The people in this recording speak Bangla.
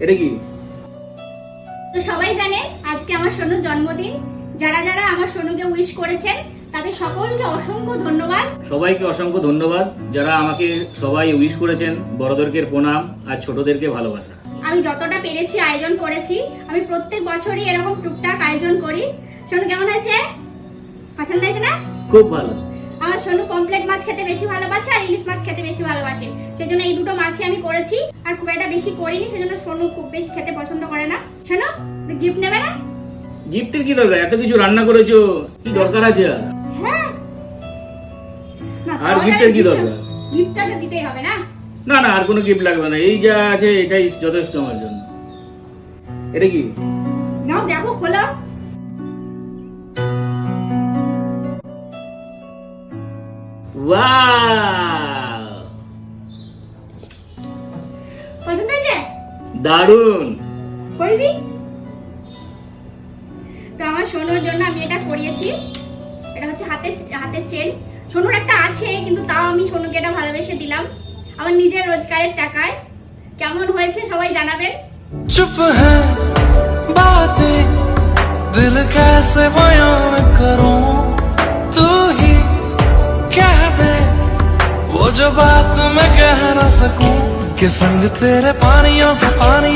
এটা কি? তো সবাই জানে আজকে আমার সোনুর জন্মদিন। যারা যারা আমার সোনুকে উইশ করেছেন তাদের সকলকে অসংখ্য ধন্যবাদ। সবাইকে অসংখ্য ধন্যবাদ যারা আমাকে সবাই উইশ করেছেন। বড়দেরকে প্রণাম আর ছোটদেরকে ভালোবাসা। আমি যতটা পেরেছি আয়োজন করেছি। আমি প্রত্যেক বছরই এরকম টুকটাক আয়োজন করি। সোনু কেমন হয়েছে? পছন্দ হয়েছে না? খুব ভালো। আমার সোনু পমফ্লেট মাছ খেতে বেশি ভালোবাসে আর ইলিশ মাছ খেতে বেশি ভালোবাসে, সেজন্য এই দুটো মাছই আমি করেছি। আর খুব একটা বেশি করিনি, সেজন্য সোনু খুব বেশি খেতে পছন্দ করে না। শোনো, গিফট নেবে না? গিফটের কি দরকার? এত কিছু রান্না করেছো, কি দরকার আছে? হ্যাঁ, আর গিফটের কি দরকার? গিফটটা তো দিতেই হবে না? না না, আর কোনো গিফট লাগবে না। এই যা আছে এটাই যথেষ্ট আমার জন্য। এটা কি? নাও দেখো, খোলো। ওয়াও, পছন্দ হয়েছে? দারুণ। পরিবি? তো আমার সোনুর জন্য আমি এটা করিয়েছি। এটা হচ্ছে হাতের চেন। সোনুর একটা আছে, কিন্তু তাও আমি সোনুকে এটা ভালোবেসে দিলাম আমার নিজের রোজগারের টাকায়। কেমন হয়েছে সবাই জানাবেন। चुप है बातें, दिल कैसे बयां करूं, तू ही कह दे वो जो बात मैं कह ना सकूं, कि संग तेरे पानियों से पानी